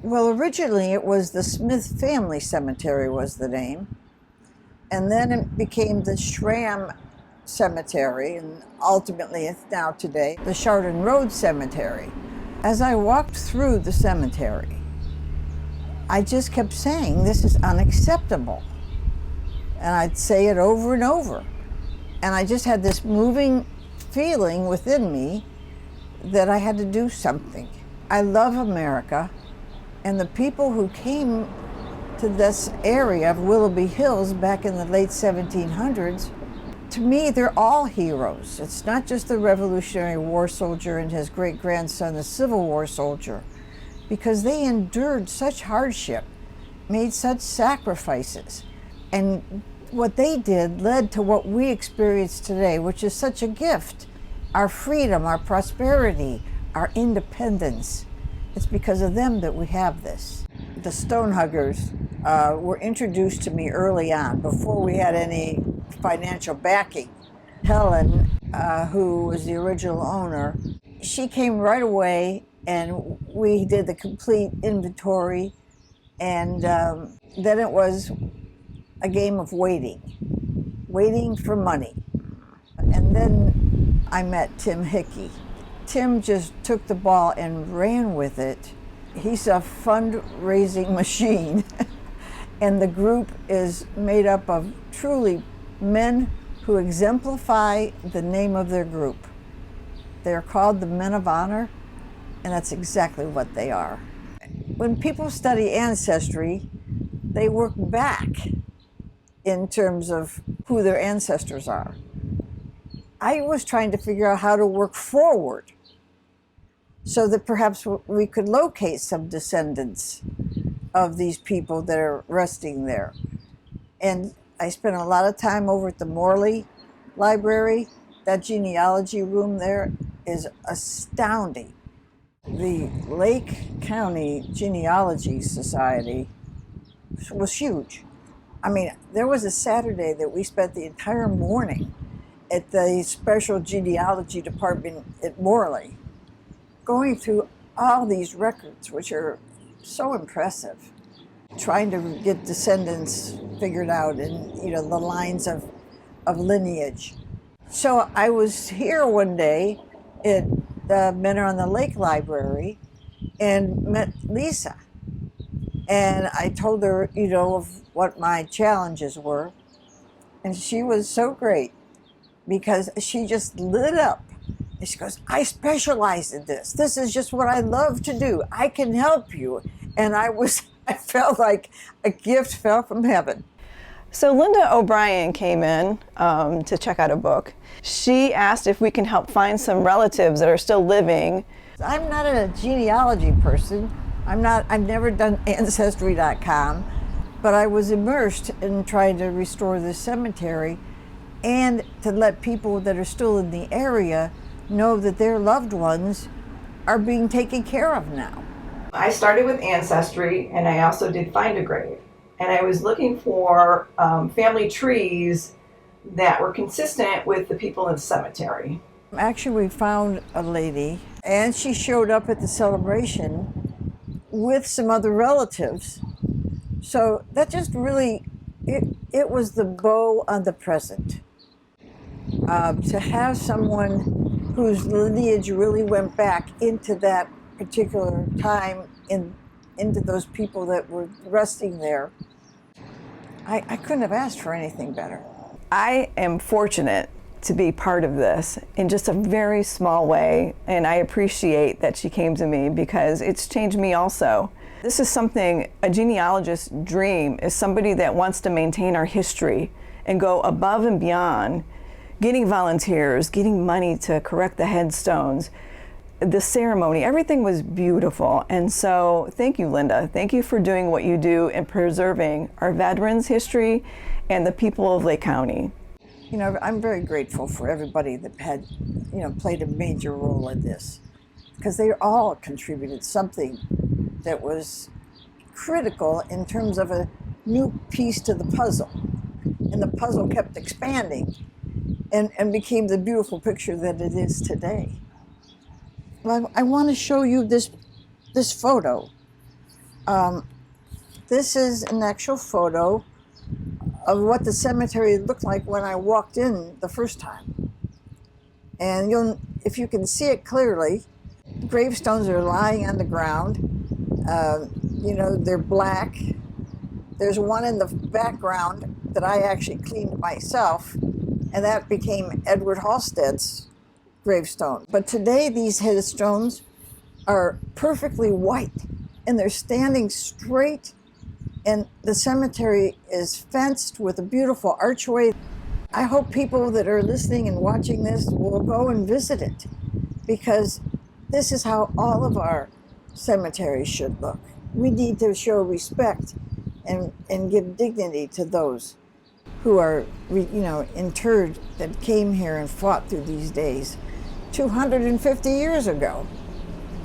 Well, originally it was the Smith Family Cemetery was the name. And then it became the Schramm Cemetery, and ultimately it's now today the Chardon Road Cemetery. As I walked through the cemetery, I just kept saying, this is unacceptable. And I'd say it over and over. And I just had this moving feeling within me that I had to do something. I love America, and the people who came to this area of Willoughby Hills back in the late 1700s, to me, they're all heroes. It's not just the Revolutionary War soldier and his great-grandson, the Civil War soldier, because they endured such hardship, made such sacrifices, and what they did led to what we experience today, which is such a gift. Our freedom, our prosperity, our independence. It's because of them that we have this. The Stonehuggers were introduced to me early on, before we had any financial backing. Helen, who was the original owner, she came right away, and we did the complete inventory, and then it was a game of waiting for money. And then I met Tim Hickey. Tim just took the ball and ran with it. He's a fundraising machine. And the group is made up of truly men who exemplify the name of their group. They're called the Men of Honor, and that's exactly what they are. When people study ancestry, they work back in terms of who their ancestors are. I was trying to figure out how to work forward so that perhaps we could locate some descendants of these people that are resting there. And I spent a lot of time over at the Morley Library. That genealogy room there is astounding. The Lake County Genealogical Society was huge. I mean, there was a Saturday that we spent the entire morning at the special genealogy department at Morley, going through all these records, which are so impressive, trying to get descendants figured out and, the lines of lineage. So I was here one day at the Men Are on the Lake Library and met Lisa. And I told her, of what my challenges were. And she was so great because she just lit up. And she goes, I specialize in this. This is just what I love to do. I can help you. And I felt like a gift fell from heaven. So Linda O'Brien came in to check out a book. She asked if we can help find some relatives that are still living. I'm not a genealogy person. I've never done Ancestry.com, but I was immersed in trying to restore this cemetery and to let people that are still in the area know that their loved ones are being taken care of now. I started with Ancestry, and I also did Find a Grave. And I was looking for family trees that were consistent with the people in the cemetery. Actually, we found a lady, and she showed up at the celebration with some other relatives. So that just really, it was the bow on the present. To have someone whose lineage really went back into that particular time, into those people that were resting there, I couldn't have asked for anything better. I am fortunate to be part of this in just a very small way, and I appreciate that she came to me because it's changed me also. This is something a genealogist's dream is, somebody that wants to maintain our history and go above and beyond, getting volunteers, getting money to correct the headstones. The ceremony, everything was beautiful. And so thank you, Linda. Thank you for doing what you do in preserving our veterans' history and the people of Lake County. I'm very grateful for everybody that had, played a major role in this, because they all contributed something that was critical in terms of a new piece to the puzzle. And the puzzle kept expanding and became the beautiful picture that it is today. Well, I want to show you this photo. This is an actual photo of what the cemetery looked like when I walked in the first time. And if you can see it clearly, gravestones are lying on the ground. They're black. There's one in the background that I actually cleaned myself, and that became Edward Halstead's gravestone. But today these headstones are perfectly white, and they're standing straight, and the cemetery is fenced with a beautiful archway. I hope people that are listening and watching this will go and visit it, because this is how all of our cemeteries should look. We need to show respect and give dignity to those who are, interred, that came here and fought through these days 250 years ago.